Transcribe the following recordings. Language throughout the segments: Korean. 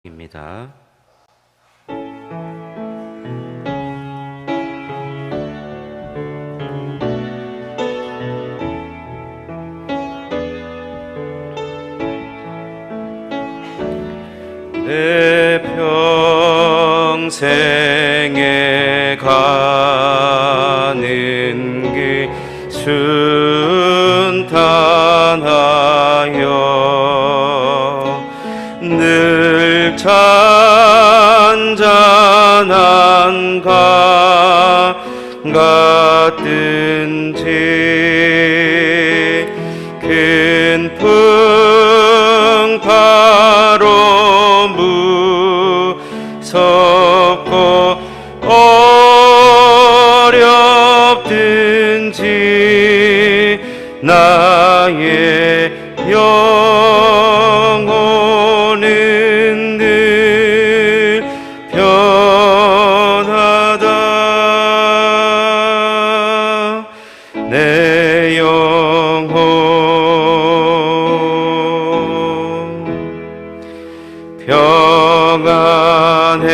입니다. 내 평생에 가는 길 순탄하여 늘 잔잔한 강 같든지 큰 풍파로 무섭고 어렵든지 나의 영혼은 늘 편하다. 내 영혼 평안해.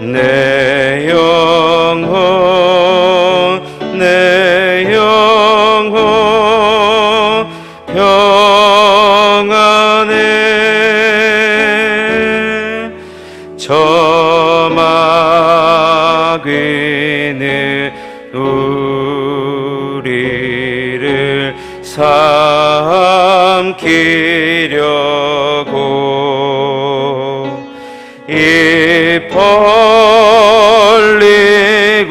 내 영혼 평안해. 저마귀는 우리를 삼키려고 입 벌리고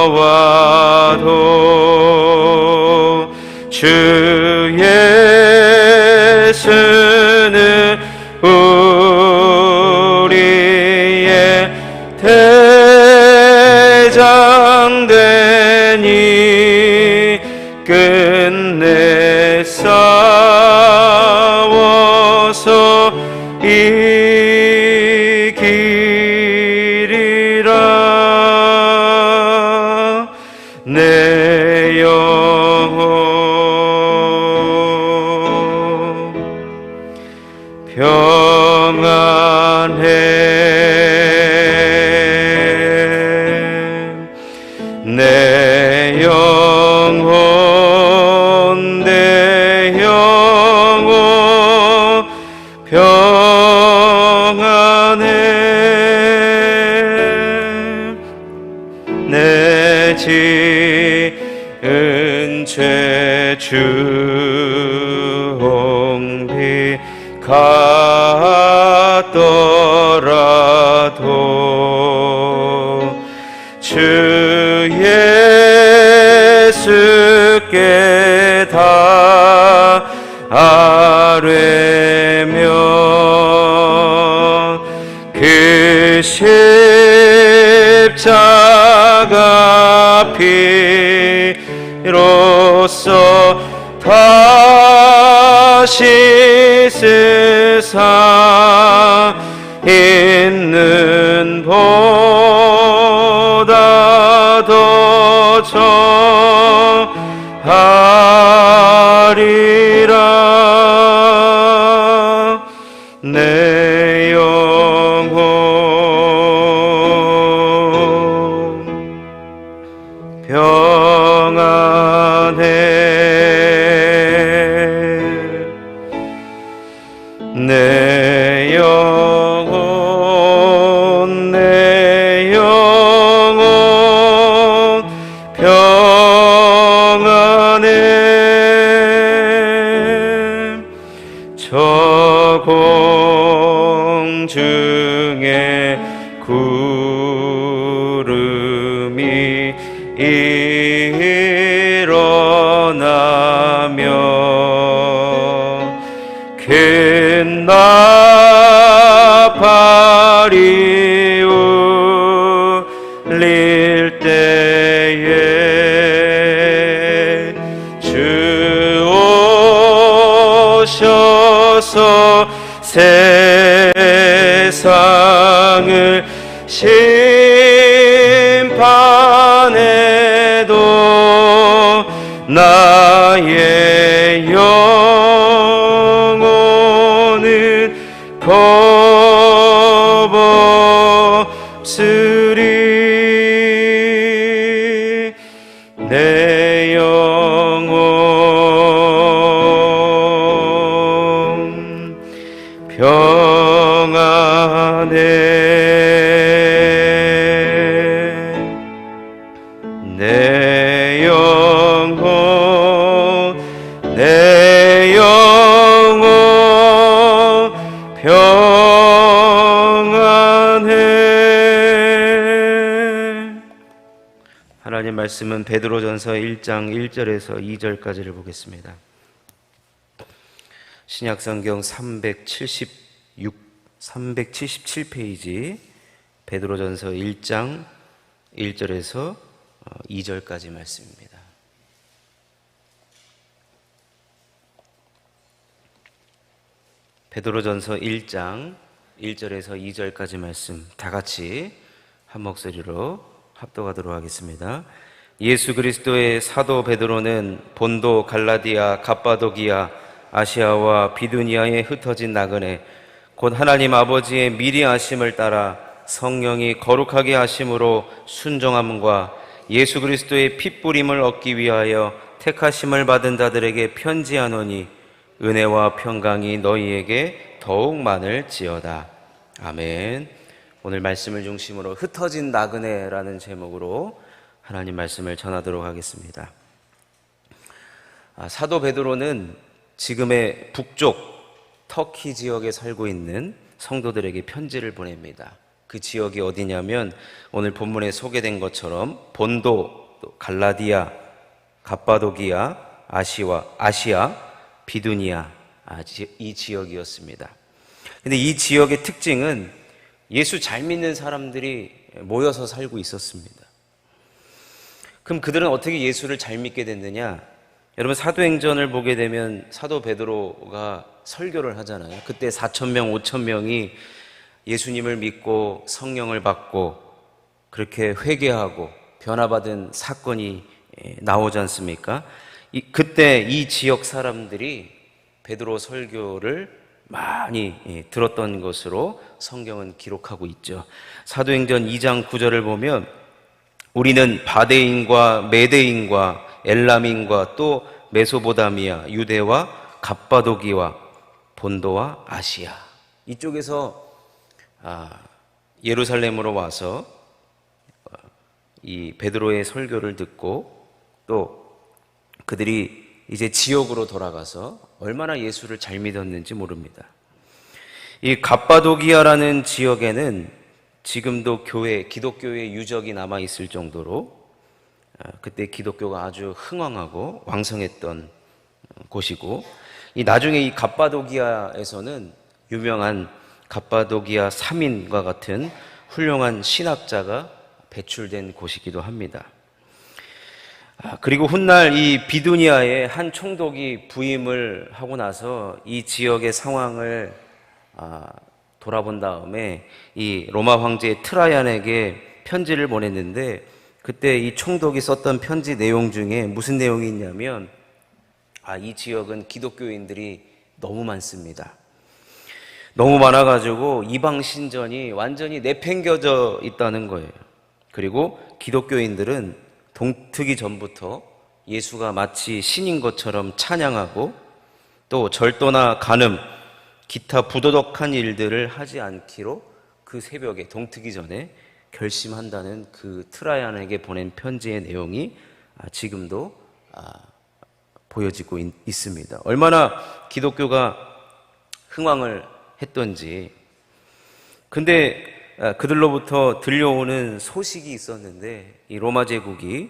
달려와도 주 예수는 우리의 대장되니 끝내 싸워서 이기리라. 내 영혼 평안해. 내 영혼 평안해. 내 지은 죄 주홍비 같더라도 주 예수께 다 아뢰면 그 십자가 피로써 다시 세상 있는 보다 더 정하리라. 내 영혼 평안해. 내 영혼 평안해. 저 공중에 구름이 일어나며 큰 나팔이 울릴 때에 주 오셔서 세상을 심판해도 나의 영혼은 겁없으리. 내 영혼 평안해. 내 영혼 평안해. 하나님 말씀은 베드로전서 1장 1절에서 2절까지를 보겠습니다. 신약성경 377페이지 베드로전서 1장 1절에서 2절까지 말씀입니다. 베드로전서 1장 1절에서 2절까지 말씀 다 같이 한 목소리로 합독하도록 하겠습니다. 예수 그리스도의 사도 베드로는 본도, 갈라디아, 갑바도기아, 아시아와 비두니아에 흩어진 나그네 곧 하나님 아버지의 미리 아심을 따라 성령이 거룩하게 하심으로 순종함과 예수 그리스도의 핏부림을 얻기 위하여 택하심을 받은 자들에게 편지하노니 은혜와 평강이 너희에게 더욱 많을지어다. 아멘. 오늘 말씀을 중심으로 흩어진 나그네라는 제목으로 하나님 말씀을 전하도록 하겠습니다. 사도 베드로는 지금의 북쪽 터키 지역에 살고 있는 성도들에게 편지를 보냅니다. 그 지역이 어디냐면 오늘 본문에 소개된 것처럼 본도, 갈라디아, 갑바도기아, 아시아, 비두니아 이 지역이었습니다. 근데 이 지역의 특징은 예수 잘 믿는 사람들이 모여서 살고 있었습니다. 그럼 그들은 어떻게 예수를 잘 믿게 됐느냐? 여러분 사도행전을 보게 되면 사도 베드로가 설교를 하잖아요. 그때 4,000명, 5,000명이 예수님을 믿고 성령을 받고 그렇게 회개하고 변화받은 사건이 나오지 않습니까? 그때 이 지역 사람들이 베드로 설교를 많이 들었던 것으로 성경은 기록하고 있죠. 사도행전 2장 9절을 보면 우리는 바데인과 메데인과 엘람인과 또 메소보다미아, 유대와 갑바도기와 본도와 아시아 이쪽에서 예루살렘으로 와서 이 베드로의 설교를 듣고 또 그들이 이제 지역으로 돌아가서 얼마나 예수를 잘 믿었는지 모릅니다. 이 갑바도기아라는 지역에는 지금도 기독교의 유적이 남아 있을 정도로 그때 기독교가 아주 흥왕하고 왕성했던 곳이고 나중에 이 갑바도기아에서는 유명한 갑바도기아 3인과 같은 훌륭한 신학자가 배출된 곳이기도 합니다. 그리고 훗날 이 비두니아의 한 총독이 부임을 하고 나서 이 지역의 상황을 돌아본 다음에 이 로마 황제 트라이안에게 편지를 보냈는데 그때 이 총독이 썼던 편지 내용 중에 무슨 내용이 있냐면 이 지역은 기독교인들이 너무 많습니다. 너무 많아가지고 이방 신전이 완전히 내팽겨져 있다는 거예요. 그리고 기독교인들은 동트기 전부터 예수가 마치 신인 것처럼 찬양하고 또 절도나 간음, 기타 부도덕한 일들을 하지 않기로 그 새벽에 동트기 전에 결심한다는 그 트라이안에게 보낸 편지의 내용이 지금도 보여지고 있습니다. 얼마나 기독교가 흥왕을 했던지. 근데 그들로부터 들려오는 소식이 있었는데 이 로마 제국이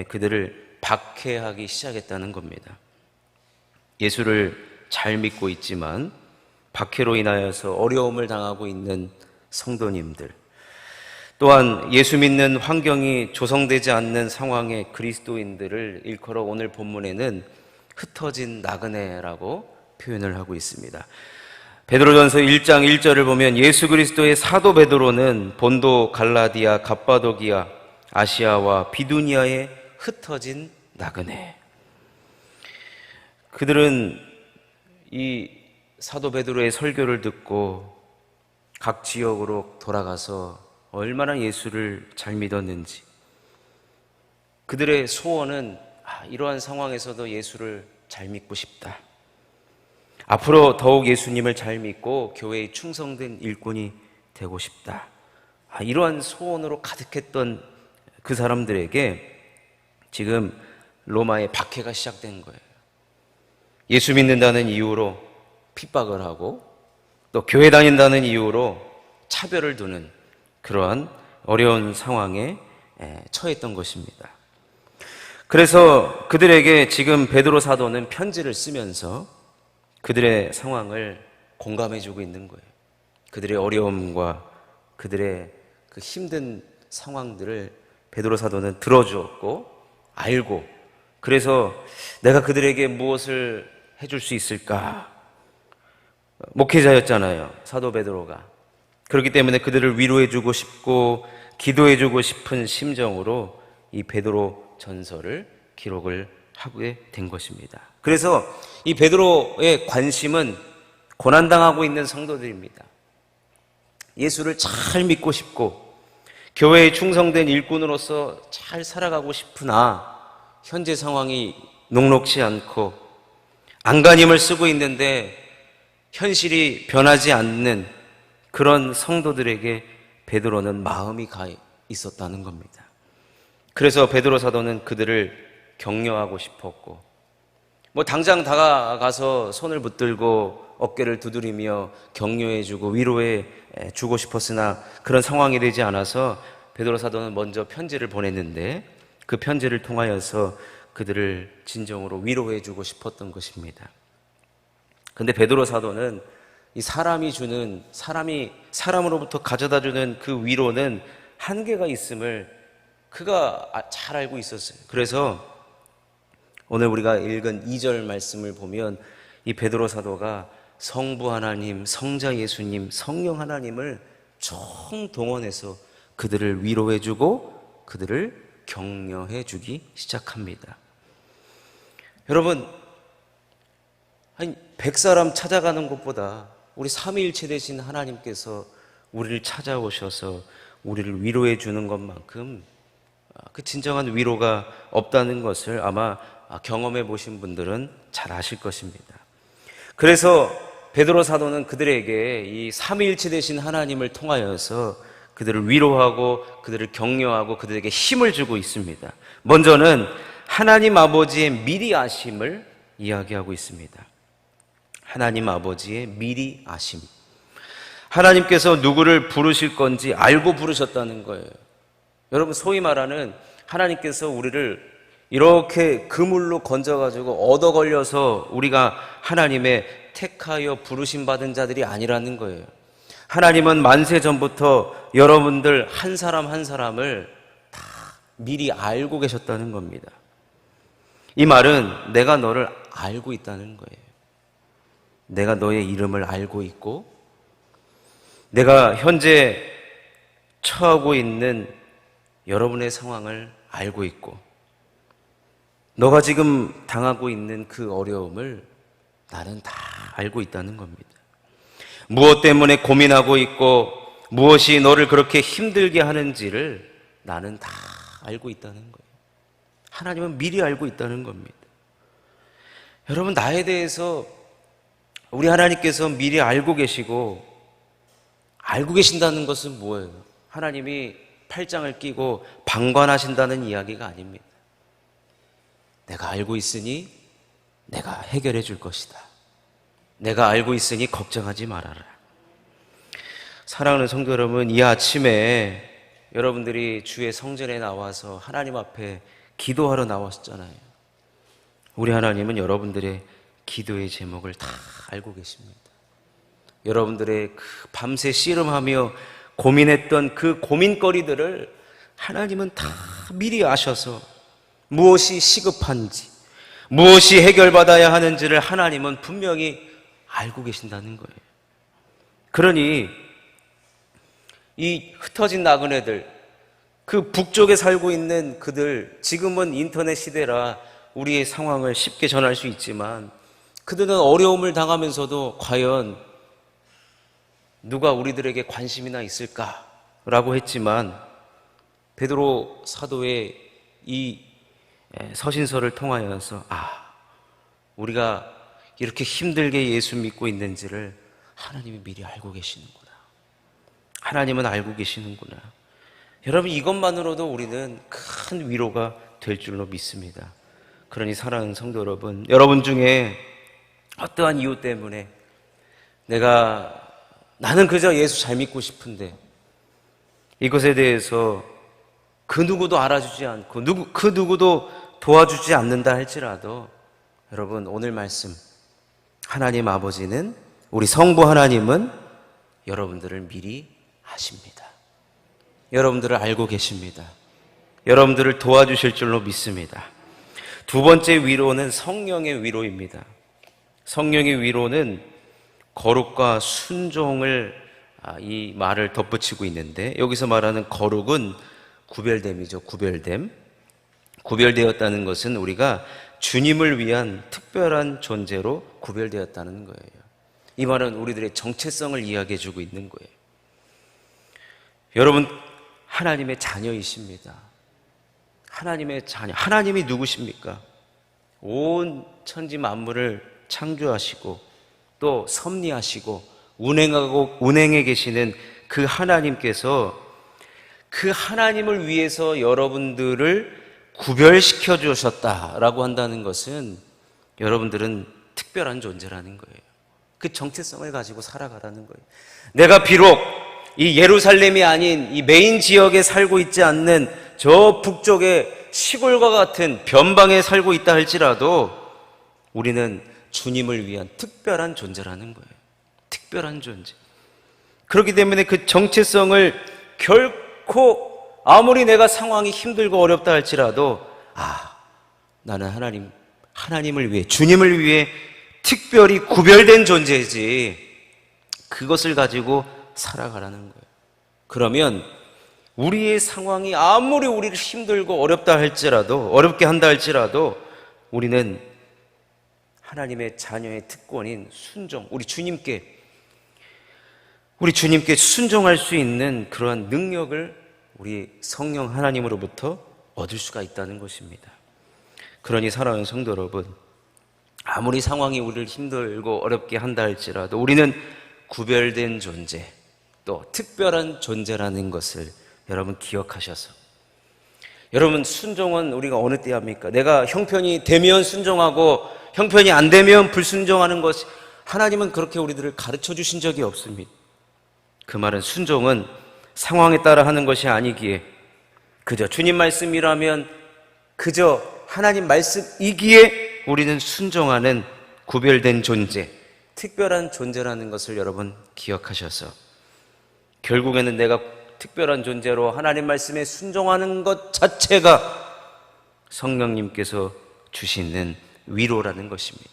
그들을 박해하기 시작했다는 겁니다. 예수를 잘 믿고 있지만 박해로 인하여서 어려움을 당하고 있는 성도님들, 또한 예수 믿는 환경이 조성되지 않는 상황의 그리스도인들을 일컬어 오늘 본문에는 흩어진 나그네라고 표현을 하고 있습니다. 베드로전서 1장 1절을 보면 예수 그리스도의 사도 베드로는 본도, 갈라디아, 갑바도기아, 아시아와 비두니아에 흩어진 나그네. 그들은 이 사도 베드로의 설교를 듣고 각 지역으로 돌아가서 얼마나 예수를 잘 믿었는지, 그들의 소원은 이러한 상황에서도 예수를 잘 믿고 싶다. 앞으로 더욱 예수님을 잘 믿고 교회에 충성된 일꾼이 되고 싶다. 이러한 소원으로 가득했던 그 사람들에게 지금 로마의 박해가 시작된 거예요. 예수 믿는다는 이유로 핍박을 하고 또 교회 다닌다는 이유로 차별을 두는 그러한 어려운 상황에 처했던 것입니다. 그래서 그들에게 지금 베드로 사도는 편지를 쓰면서 그들의 상황을 공감해주고 있는 거예요. 그들의 어려움과 그들의 그 힘든 상황들을 베드로 사도는 들어주었고 알고, 그래서 내가 그들에게 무엇을 해줄 수 있을까? 목회자였잖아요, 사도 베드로가. 그렇기 때문에 그들을 위로해주고 싶고 기도해주고 싶은 심정으로 이 베드로 전서를 기록을 하게 된 것입니다. 그래서 이 베드로의 관심은 고난당하고 있는 성도들입니다. 예수를 잘 믿고 싶고 교회에 충성된 일꾼으로서 잘 살아가고 싶으나 현재 상황이 녹록지 않고 안간힘을 쓰고 있는데 현실이 변하지 않는 그런 성도들에게 베드로는 마음이 가 있었다는 겁니다. 그래서 베드로 사도는 그들을 격려하고 싶었고, 당장 다가가서 손을 붙들고 어깨를 두드리며 격려해주고 위로해주고 싶었으나 그런 상황이 되지 않아서 베드로 사도는 먼저 편지를 보냈는데 그 편지를 통하여서 그들을 진정으로 위로해주고 싶었던 것입니다. 근데 베드로 사도는 이 사람이 사람으로부터 가져다 주는 그 위로는 한계가 있음을 그가 잘 알고 있었어요. 그래서 오늘 우리가 읽은 2절 말씀을 보면 이 베드로 사도가 성부 하나님, 성자 예수님, 성령 하나님을 총동원해서 그들을 위로해주고 그들을 격려해주기 시작합니다. 여러분, 100사람 찾아가는 것보다 우리 삼위일체 되신 하나님께서 우리를 찾아오셔서 우리를 위로해 주는 것만큼 그 진정한 위로가 없다는 것을 아마 경험해 보신 분들은 잘 아실 것입니다. 그래서 베드로 사도는 그들에게 이 삼위일체 되신 하나님을 통하여서 그들을 위로하고 그들을 격려하고 그들에게 힘을 주고 있습니다. 먼저는 하나님 아버지의 미리 아심을 이야기하고 있습니다. 하나님 아버지의 미리 아심. 하나님께서 누구를 부르실 건지 알고 부르셨다는 거예요. 여러분, 소위 말하는 하나님께서 우리를 이렇게 그물로 건져가지고 얻어 걸려서 우리가 하나님의 택하여 부르심 받은 자들이 아니라는 거예요. 하나님은 만세 전부터 여러분들 한 사람 한 사람을 다 미리 알고 계셨다는 겁니다. 이 말은 내가 너를 알고 있다는 거예요. 내가 너의 이름을 알고 있고 내가 현재 처하고 있는 여러분의 상황을 알고 있고 너가 지금 당하고 있는 그 어려움을 나는 다 알고 있다는 겁니다. 무엇 때문에 고민하고 있고 무엇이 너를 그렇게 힘들게 하는지를 나는 다 알고 있다는 거예요. 하나님은 미리 알고 있다는 겁니다. 여러분, 나에 대해서 우리 하나님께서 미리 알고 계시고 알고 계신다는 것은 뭐예요? 하나님이 팔짱을 끼고 방관하신다는 이야기가 아닙니다. 내가 알고 있으니 내가 해결해 줄 것이다. 내가 알고 있으니 걱정하지 말아라. 사랑하는 성도 여러분, 이 아침에 여러분들이 주의 성전에 나와서 하나님 앞에 기도하러 나왔잖아요. 우리 하나님은 여러분들의 기도의 제목을 다 알고 계십니다. 여러분들의 그 밤새 씨름하며 고민했던 그 고민거리들을 하나님은 다 미리 아셔서 무엇이 시급한지, 무엇이 해결받아야 하는지를 하나님은 분명히 알고 계신다는 거예요. 그러니 이 흩어진 나그네들, 그 북쪽에 살고 있는 그들, 지금은 인터넷 시대라 우리의 상황을 쉽게 전할 수 있지만 그들은 어려움을 당하면서도 과연 누가 우리들에게 관심이나 있을까라고 했지만 베드로 사도의 이 서신서를 통하여서 우리가 이렇게 힘들게 예수 믿고 있는지를 하나님이 미리 알고 계시는구나. 하나님은 알고 계시는구나. 여러분, 이것만으로도 우리는 큰 위로가 될 줄로 믿습니다. 그러니 사랑하는 성도 여러분, 여러분 중에 어떠한 이유 때문에 나는 그저 예수 잘 믿고 싶은데 이것에 대해서 그 누구도 알아주지 않고 그 누구도 도와주지 않는다 할지라도 여러분, 오늘 말씀, 하나님 아버지는, 우리 성부 하나님은 여러분들을 미리 아십니다. 여러분들을 알고 계십니다. 여러분들을 도와주실 줄로 믿습니다. 두 번째 위로는 성령의 위로입니다. 성령의 위로는 거룩과 순종을 이 말을 덧붙이고 있는데, 여기서 말하는 거룩은 구별됨이죠. 구별되었다는 것은 우리가 주님을 위한 특별한 존재로 구별되었다는 거예요. 이 말은 우리들의 정체성을 이야기해 주고 있는 거예요. 여러분, 하나님의 자녀이십니다. 하나님의 자녀. 하나님이 누구십니까? 온 천지 만물을 창조하시고 또 섭리하시고 운행해 계시는 그 하나님께서 그 하나님을 위해서 여러분들을 구별시켜 주셨다라고 한다는 것은 여러분들은 특별한 존재라는 거예요. 그 정체성을 가지고 살아가라는 거예요. 내가 비록 이 예루살렘이 아닌 이 메인 지역에 살고 있지 않는 저 북쪽의 시골과 같은 변방에 살고 있다 할지라도 우리는 주님을 위한 특별한 존재라는 거예요. 특별한 존재. 그렇기 때문에 그 정체성을 결코 아무리 내가 상황이 힘들고 어렵다 할지라도 나는 하나님을 위해, 주님을 위해 특별히 구별된 존재지, 그것을 가지고 살아가라는 거예요. 그러면 우리의 상황이 아무리 우리를 힘들고 어렵게 한다 할지라도 우리는 하나님의 자녀의 특권인 순종, 우리 주님께 순종할 수 있는 그러한 능력을 우리 성령 하나님으로부터 얻을 수가 있다는 것입니다. 그러니 사랑하는 성도 여러분, 아무리 상황이 우리를 힘들고 어렵게 한다 할지라도 우리는 구별된 존재, 또 특별한 존재라는 것을 여러분 기억하셔서, 여러분, 순종은 우리가 어느 때 합니까? 내가 형편이 되면 순종하고 형편이 안 되면 불순종하는 것, 하나님은 그렇게 우리들을 가르쳐 주신 적이 없습니다. 그 말은 순종은 상황에 따라 하는 것이 아니기에, 그저 주님 말씀이라면 그저 하나님 말씀이기에 우리는 순종하는 구별된 존재, 특별한 존재라는 것을 여러분 기억하셔서, 결국에는 내가 특별한 존재로 하나님 말씀에 순종하는 것 자체가 성령님께서 주시는 위로라는 것입니다.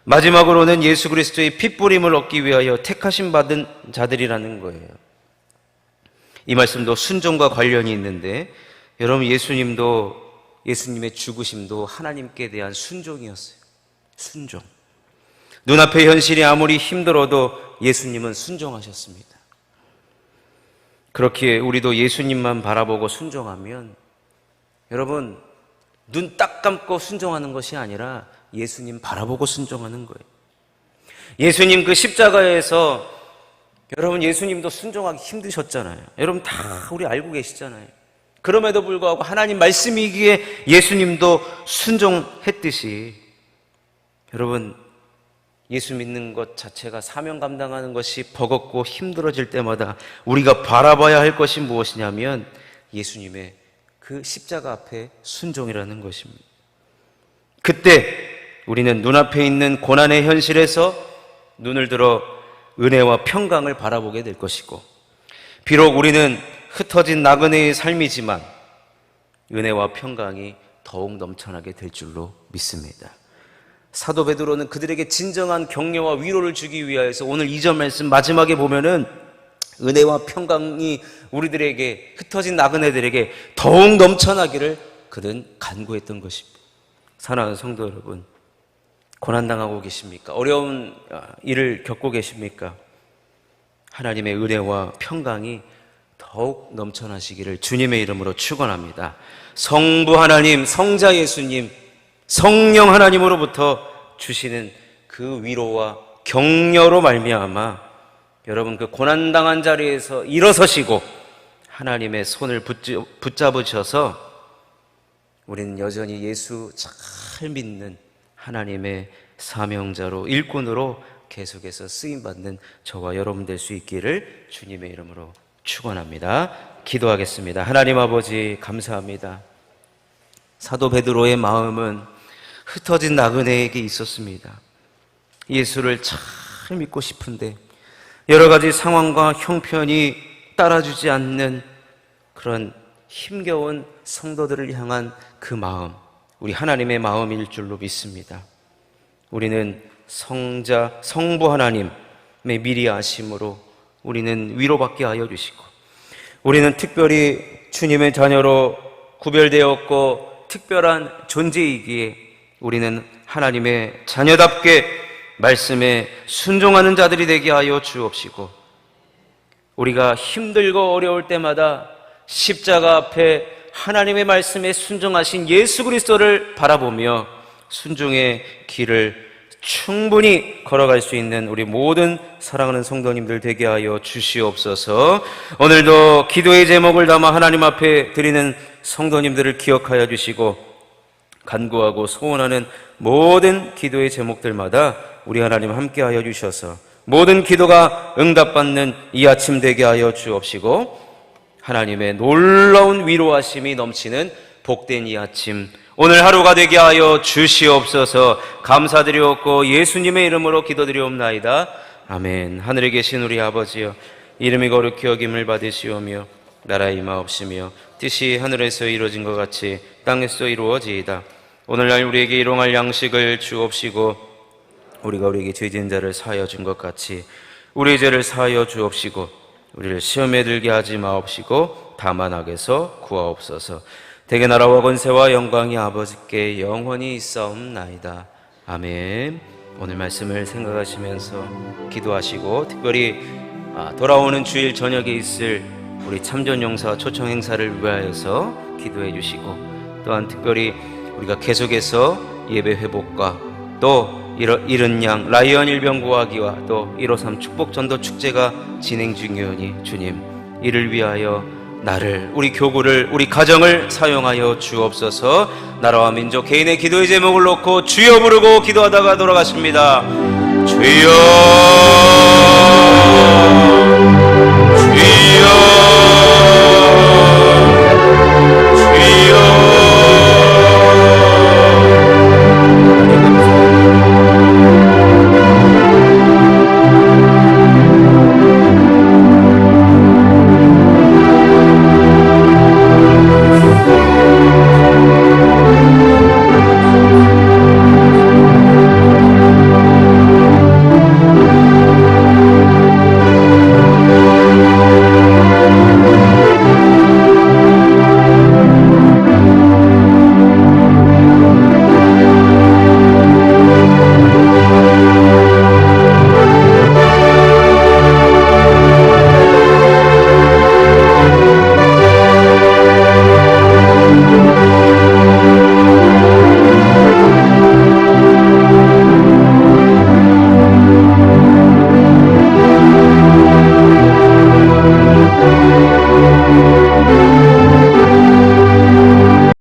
마지막으로는 예수 그리스도의 핏부림을 얻기 위하여 택하심 받은 자들이라는 거예요. 이 말씀도 순종과 관련이 있는데, 여러분, 예수님의 죽으심도 하나님께 대한 순종이었어요. 순종. 눈앞의 현실이 아무리 힘들어도 예수님은 순종하셨습니다. 그렇기에 우리도 예수님만 바라보고 순종하면, 여러분, 눈 딱 감고 순종하는 것이 아니라 예수님 바라보고 순종하는 거예요. 예수님 그 십자가에서, 여러분, 예수님도 순종하기 힘드셨잖아요. 여러분 다 우리 알고 계시잖아요. 그럼에도 불구하고 하나님 말씀이기에 예수님도 순종했듯이, 여러분, 예수 믿는 것 자체가 사명 감당하는 것이 버겁고 힘들어질 때마다 우리가 바라봐야 할 것이 무엇이냐면 예수님의 그 십자가 앞에 순종이라는 것입니다. 그때 우리는 눈앞에 있는 고난의 현실에서 눈을 들어 은혜와 평강을 바라보게 될 것이고, 비록 우리는 흩어진 나그네의 삶이지만 은혜와 평강이 더욱 넘쳐나게 될 줄로 믿습니다. 사도 베드로는 그들에게 진정한 격려와 위로를 주기 위하여서 오늘 2절 말씀 마지막에 보면은 은혜와 평강이 우리들에게, 흩어진 나그네들에게 더욱 넘쳐나기를 그는 간구했던 것입니다. 사랑하는 성도 여러분, 고난당하고 계십니까? 어려운 일을 겪고 계십니까? 하나님의 은혜와 평강이 더욱 넘쳐나시기를 주님의 이름으로 축원합니다. 성부 하나님, 성자 예수님, 성령 하나님으로부터 주시는 그 위로와 격려로 말미암아 여러분 그 고난당한 자리에서 일어서시고 하나님의 손을 붙잡으셔서 우리는 여전히 예수 잘 믿는 하나님의 사명자로, 일꾼으로 계속해서 쓰임받는 저와 여러분 될 수 있기를 주님의 이름으로 축원합니다. 기도하겠습니다. 하나님 아버지 감사합니다. 사도 베드로의 마음은 흩어진 나그네에게 있었습니다. 예수를 잘 믿고 싶은데 여러 가지 상황과 형편이 따라주지 않는 그런 힘겨운 성도들을 향한 그 마음, 우리 하나님의 마음일 줄로 믿습니다. 우리는 성부 하나님의 미리 아심으로 우리는 위로받게 하여 주시고, 우리는 특별히 주님의 자녀로 구별되었고 특별한 존재이기에 우리는 하나님의 자녀답게 말씀에 순종하는 자들이 되게 하여 주옵시고, 우리가 힘들고 어려울 때마다 십자가 앞에 하나님의 말씀에 순종하신 예수 그리스도를 바라보며 순종의 길을 충분히 걸어갈 수 있는 우리 모든 사랑하는 성도님들 되게 하여 주시옵소서. 오늘도 기도의 제목을 담아 하나님 앞에 드리는 성도님들을 기억하여 주시고, 간구하고 소원하는 모든 기도의 제목들마다 우리 하나님 함께하여 주셔서 모든 기도가 응답받는 이 아침 되게 하여 주옵시고, 하나님의 놀라운 위로하심이 넘치는 복된 이 아침 오늘 하루가 되게 하여 주시옵소서. 감사드리옵고 예수님의 이름으로 기도드리옵나이다. 아멘. 하늘에 계신 우리 아버지여, 이름이 거룩히 여김을 받으시오며 나라의 임하옵시며 뜻이 하늘에서 이루어진 것 같이 땅에서 이루어지이다. 오늘날 우리에게 일용할 양식을 주옵시고, 우리가 우리에게 죄진 자를 사하여 준 것 같이 우리의 죄를 사하여 주옵시고, 우리를 시험에 들게 하지 마옵시고 다만 악에서 구하옵소서. 대개 나라와 권세와 영광이 아버지께 영원히 있사옵나이다. 아멘. 오늘 말씀을 생각하시면서 기도하시고, 특별히 돌아오는 주일 저녁에 있을 우리 참전용사 초청 행사를 위하여서 기도해 주시고, 또한 특별히 우리가 계속해서 예배 회복과 또 잃은 양 라이언 일병 구하기와 또 153 축복 전도 축제가 진행 중이오니 주님, 이를 위하여 나를, 우리 교구를, 우리 가정을 사용하여 주옵소서. 나라와 민족, 개인의 기도의 제목을 놓고 주여 부르고 기도하다가 돌아가십니다. 주여